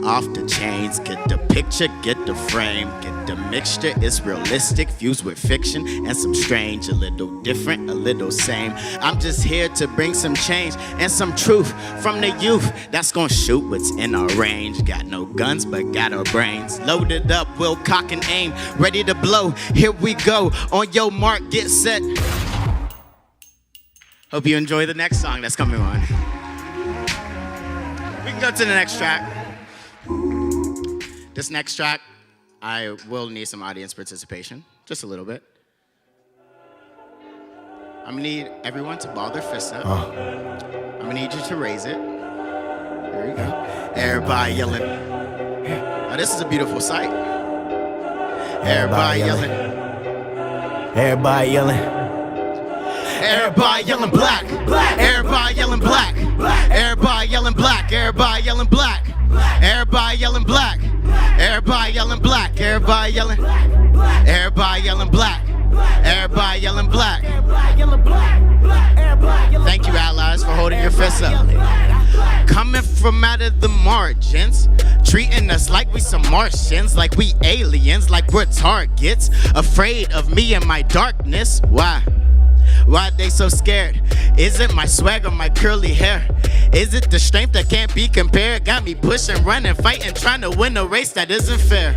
Off the chains, get the picture, get the frame, get the mixture. It's realistic, fused with fiction and some strange, a little different, a little same. I'm just here to bring some change and some truth from the youth that's gonna shoot what's in our range. Got no guns, but got our brains loaded up, we'll cock and aim, ready to blow. Here we go, on your mark, get set. Hope you enjoy the next song that's coming on. We can go to the next track. This next track, I will need some audience participation, just a little bit. I'm gonna need everyone to ball their fists up. I'm gonna need you to raise it. There you go. Everybody yelling. Now this is a beautiful sight. Everybody yelling. Everybody yelling. Everybody yelling black. Everybody yelling black. Everybody yelling black. Everybody yelling black. Everybody yelling black. Everybody yelling black. Everybody yelling. Everybody yelling black. Everybody yelling black. Thank you, allies, for holding your fists up. Coming from out of the margins, treating us like we some Martians, like we aliens, like we're targets. Afraid of me and my darkness. Why? Why they so scared? Is it my swag or my curly hair? Is it the strength that can't be compared? Got me pushing, running, fighting, trying to win a race that isn't fair.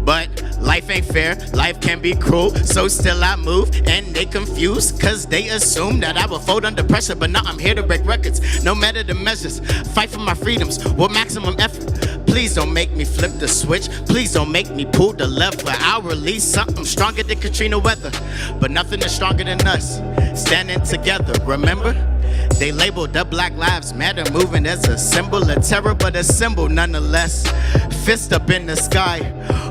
But life ain't fair, life can be cruel, so still I move, and they confused, cause they assume that I will fold under pressure, but now I'm here to break records, no matter the measures, fight for my freedoms with maximum effort. Please don't make me flip the switch, please don't make me pull the lever. I'll release something stronger than Katrina weather, but nothing is stronger than us, standing together, remember? They labeled the Black Lives Matter movement as a symbol of terror, but a symbol nonetheless. Fist up in the sky,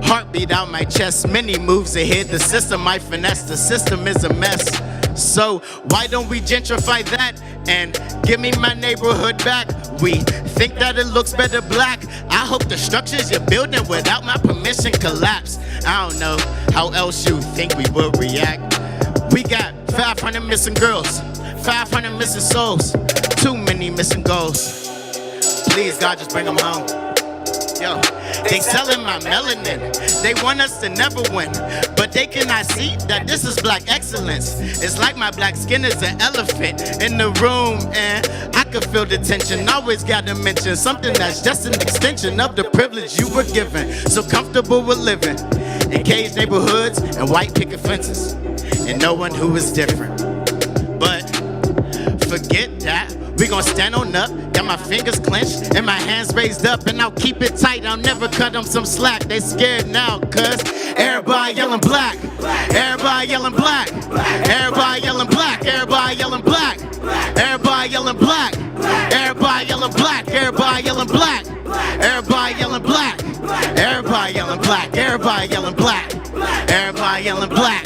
heartbeat out my chest. Many moves ahead, the system I finesse. The system is a mess. So why don't we gentrify that and give me my neighborhood back? We think that it looks better black. I hope the structures you're building without my permission collapse. I don't know how else you think we would react. We got 500 missing girls, 500 missing souls, too many missing goals. Please, God, just bring them home. Yo, they selling my melanin. They want us to never win, but they cannot see that this is black excellence. It's like my black skin is an elephant in the room, and I could feel the tension. Always gotta mention something that's just an extension of the privilege you were given. So comfortable with living in caged neighborhoods and white picket fences, and no one who is different. But forget that, we gon' stand on up. Got my fingers clenched and my hands raised up, and I'll keep it tight, I'll never cut them some slack. They scared now, cause everybody yelling black. Everybody yelling black. Everybody yelling black. Everybody yelling black. Everybody yelling black. Everybody yelling black. Everybody yelling black. Everybody yelling black. Everybody yelling black. Everybody yelling black. Everybody yelling black.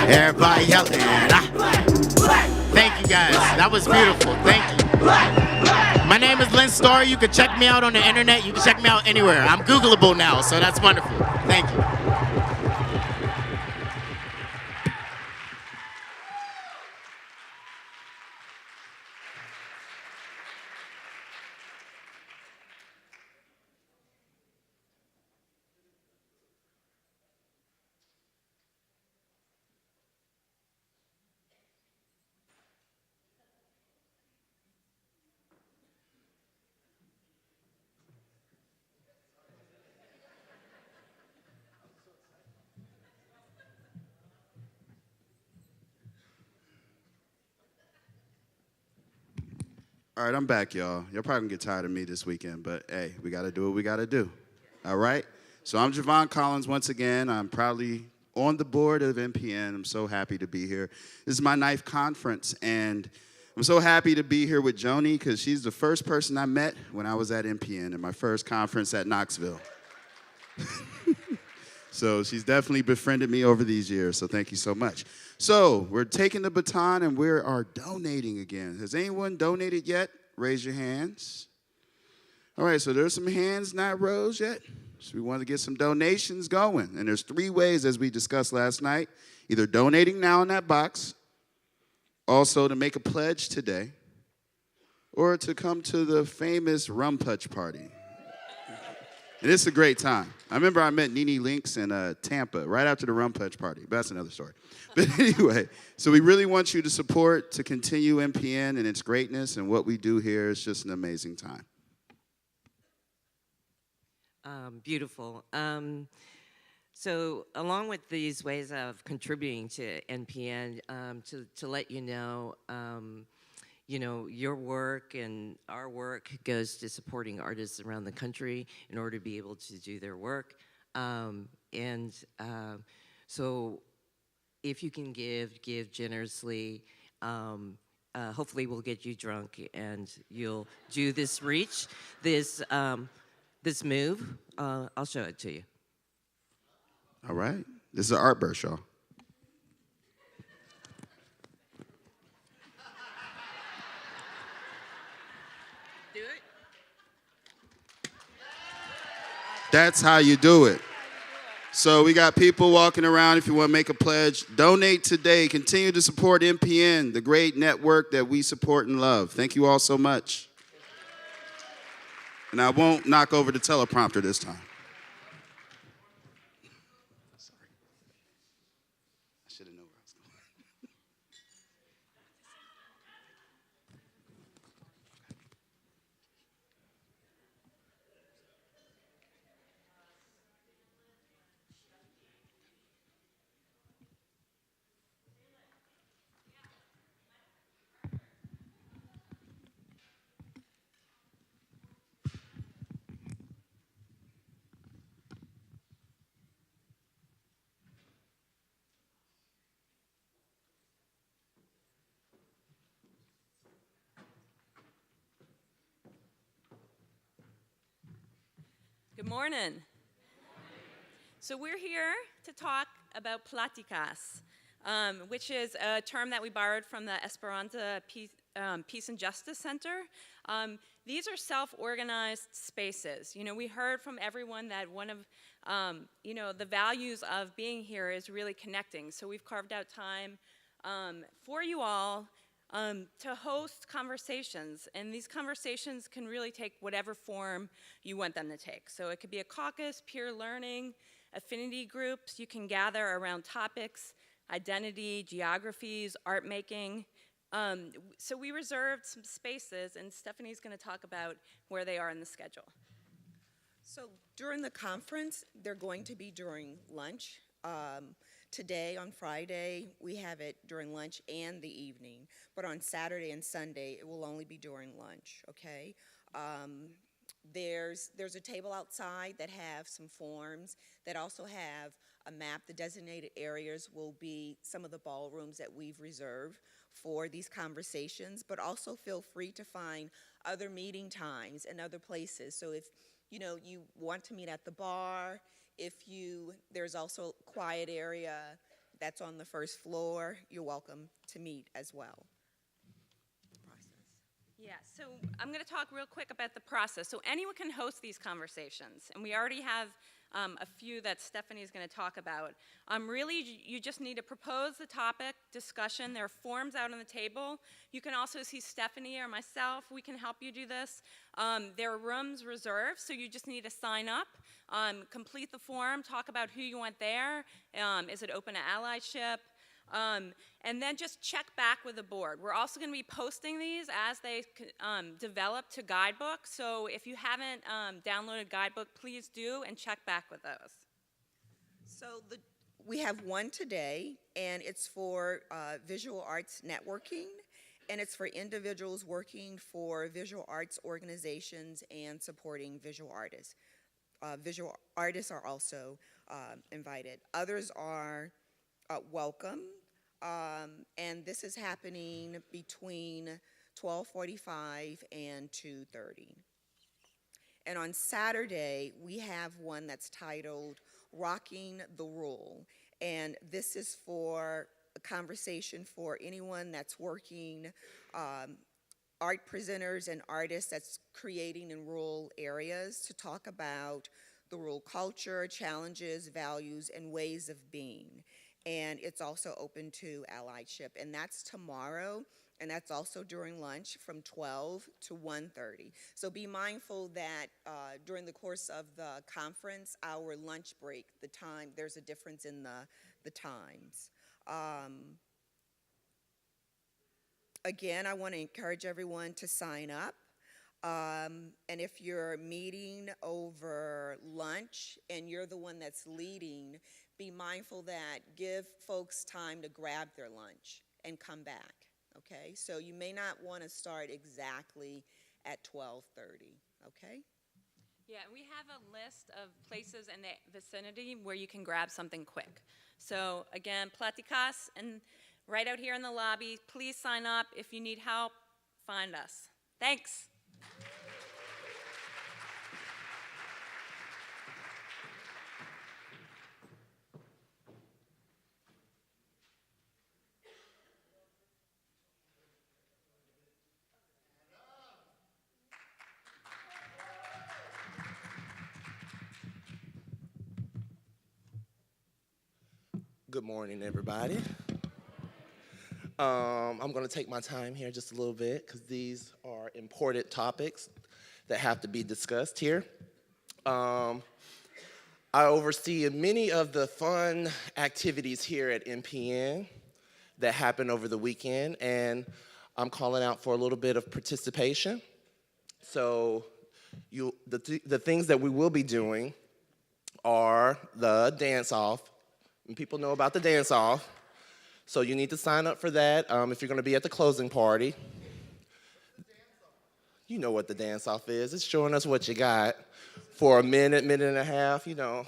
Everybody yelling. Thank you guys. That was beautiful. Thank you. My name is Lynn Story. You can check me out on the internet. You can check me out anywhere. I'm Googleable now, so that's wonderful. Thank you. All right, I'm back, y'all. Y'all probably gonna get tired of me this weekend, but hey, we gotta do what we gotta do. All right? So I'm Javon Collins once again. I'm proudly on the board of NPN. I'm so happy to be here. This is my 9th conference, and I'm so happy to be here with Joni because she's the first person I met when I was at NPN in my first conference at Knoxville. So she's definitely befriended me over these years, so thank you so much. So we're taking the baton and we are donating again. Has anyone donated yet? Raise your hands. All right, so there's some hands not rose yet. So we want to get some donations going. And there's 3 ways, as we discussed last night. Either donating now in that box, also to make a pledge today, or to come to the famous rum punch party And it's a great time. I remember I met Nene Links in Tampa right after the Rum Punch party. But that's another story. But anyway, so we really want you to support, to continue NPN and its greatness, and what we do here is just an amazing time. Beautiful. So along with these ways of contributing to NPN, to let you know, your work and our work goes to supporting artists around the country in order to be able to do their work. So if you can give generously. Hopefully we'll get you drunk and you'll do this reach, this move. I'll show it to you. All right. This is an art burst, y'all. Do it. That's how you do it. So we got people walking around. If you want to make a pledge, donate today. Continue to support NPN, the great network that we support and love. Thank you all so much. And I won't knock over the teleprompter this time. Sorry. I should have known where I was going. Good morning. So we're here to talk about pláticas, which is a term that we borrowed from the Esperanza Peace and Justice Center. These are self-organized spaces. We heard from everyone that one of the values of being here is really connecting. So we've carved out time for you all to host conversations, and these conversations can really take whatever form you want them to take. So it could be a caucus, peer learning, affinity groups. You can gather around topics, identity, geographies, art making. So we reserved some spaces, and Stephanie's going to talk about where they are in the schedule. So during the conference, they're going to be during lunch. Today, on Friday, we have it during lunch and the evening, but on Saturday and Sunday, it will only be during lunch, okay? There's a table outside that have some forms that also have a map. The designated areas will be some of the ballrooms that we've reserved for these conversations, but also feel free to find other meeting times and other places. So if you want to meet at the bar, there's also a quiet area that's on the first floor, you're welcome to meet as well. Yeah, so I'm going to talk real quick about the process. So anyone can host these conversations, and we already have a few that Stephanie is going to talk about. Really, you just need to propose the topic, discussion. There are forms out on the table. You can also see Stephanie or myself. We can help you do this. There are rooms reserved, so you just need to sign up, complete the form, talk about who you want there. Is it open to allyship? And then just check back with the board. We're also going to be posting these as they develop to guidebook. So if you haven't downloaded guidebook, please do and check back with those. So we have one today, and it's for visual arts networking, and it's for individuals working for visual arts organizations and supporting visual artists. Visual artists are also invited. Others are welcome. And this is happening between 12:45 and 2:30. And on Saturday, we have one that's titled Rocking the Rule. And this is for a conversation for anyone that's working, art presenters and artists that's creating in rural areas to talk about the rural culture, challenges, values, and ways of being. And it's also open to allyship, and that's tomorrow and that's also during lunch from 12 to 1:30. So be mindful that during the course of the conference, our lunch break, the time, there's a difference in the times. Again, I want to encourage everyone to sign up. And if you're meeting over lunch and you're the one that's leading, be mindful that give folks time to grab their lunch and come back, okay? So you may not want to start exactly at 12:30, okay? Yeah, we have a list of places in the vicinity where you can grab something quick. So again, Platicas, and right out here in the lobby, please sign up. If you need help, find us. Thanks. Good morning, everybody. I'm going to take my time here just a little bit because these are important topics that have to be discussed here. I oversee many of the fun activities here at NPN that happen over the weekend, and I'm calling out for a little bit of participation. So the things that we will be doing are the dance-off. And people know about the dance-off. So you need to sign up for that if you're going to be at the closing party. You know what the dance-off is. It's showing us what you got for a minute, minute and a half. You know,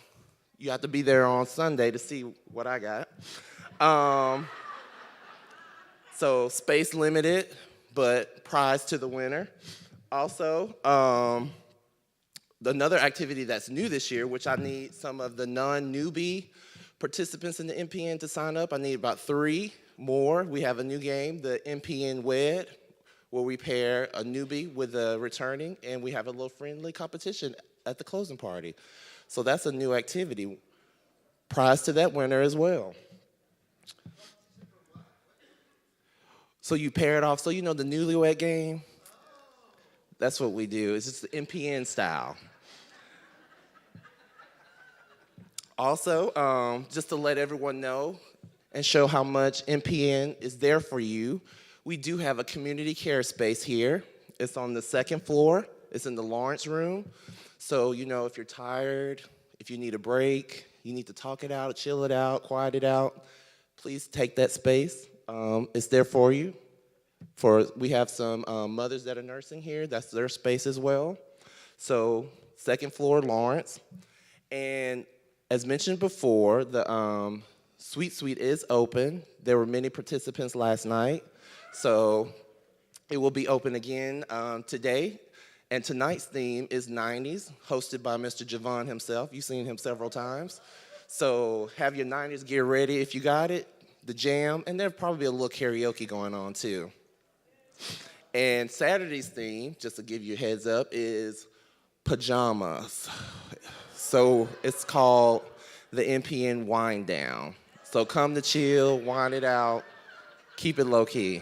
you have to be there on Sunday to see what I got. So space limited, but prize to the winner. Also, another activity that's new this year, which I need some of the non-newbie participants in the NPN to sign up. I need about 3 more. We have a new game, the NPN Wed, where we pair a newbie with a returning, and we have a little friendly competition at the closing party. So that's a new activity. Prize to that winner as well. So you pair it off. So you know the newlywed game? That's what we do. It's just the NPN style. Also, just to let everyone know and show how much NPN is there for you, we do have a community care space here. It's on the 2nd floor. It's in the Lawrence room. So, you know, if you're tired, if you need a break, you need to talk it out, chill it out, quiet it out, please take that space. It's there for you. We have some mothers that are nursing here. That's their space as well. So 2nd floor, Lawrence. And as mentioned before, the Sweet Suite is open. There were many participants last night. So it will be open again today. And tonight's theme is 90s, hosted by Mr. Javon himself. You've seen him several times. So have your 90s gear ready if you got it, the jam, and there'll probably be a little karaoke going on too. And Saturday's theme, just to give you a heads up, is pajamas. So it's called the NPN Wind Down. So come to chill, wind it out, keep it low key.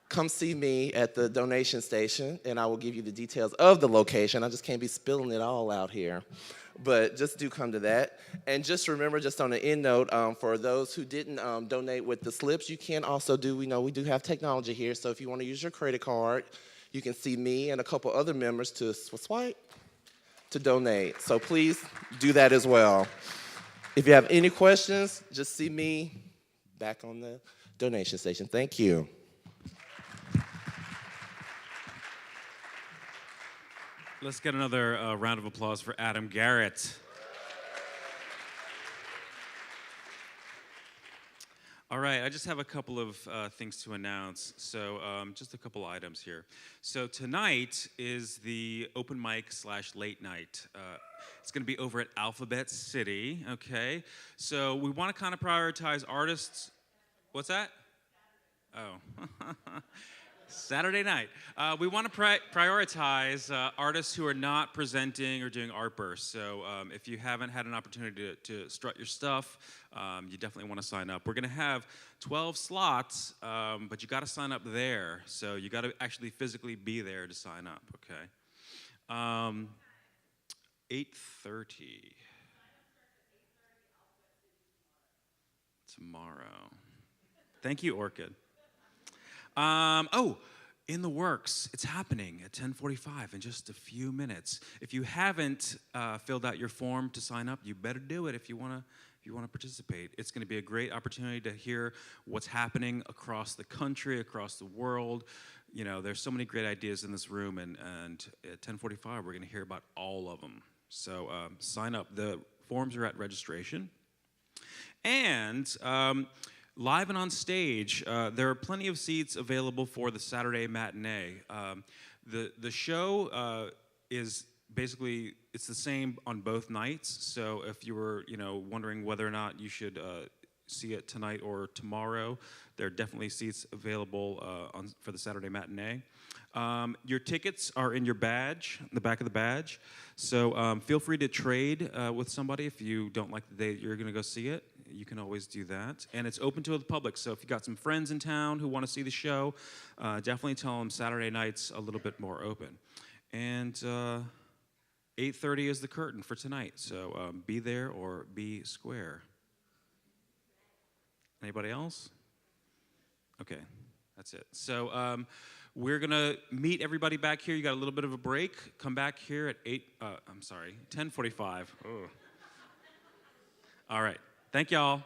Come see me at the donation station, and I will give you the details of the location. I just can't be spilling it all out here. But just do come to that. And just remember, just on an end note, for those who didn't donate with the slips, you can also do, we know we do have technology here, so if you want to use your credit card, you can see me and a couple other members to swipe to donate. So please do that as well. If you have any questions, just see me back on the donation station. Thank you. Let's get another round of applause for Adam Garrett. All right, I just have a couple of things to announce. So just a couple items here. So tonight is the open mic / late night. It's going to be over at Alphabet City, okay? So we want to kind of prioritize artists. What's that? Oh. Saturday night. We want to prioritize artists who are not presenting or doing art bursts. So if you haven't had an opportunity to strut your stuff, you definitely want to sign up. We're going to have 12 slots, but you got to sign up there. So you got to actually physically be there to sign up, okay? 8:30. Tomorrow. Thank you, Orchid. In the works, it's happening at 10:45 in just a few minutes. If you haven't filled out your form to sign up, you better do it if you want to participate. It's going to be a great opportunity to hear what's happening across the country, across the world. You know, there's so many great ideas in this room, and at 10:45, we're going to hear about all of them. So sign up. The forms are at registration. And live and on stage, there are plenty of seats available for the Saturday matinee. The show is basically, it's the same on both nights. So if you were, wondering whether or not you should see it tonight or tomorrow, there are definitely seats available for the Saturday matinee. Your tickets are in your badge, the back of the badge. So feel free to trade with somebody if you don't like the day that you're going to go see it. You can always do that. And it's open to the public. So if you've got some friends in town who want to see the show, definitely tell them Saturday night's a little bit more open. And 8:30 is the curtain for tonight. So be there or be square. Anybody else? Okay, that's it. So we're going to meet everybody back here. You got a little bit of a break. Come back here at 10:45. Oh. All right. Thank y'all.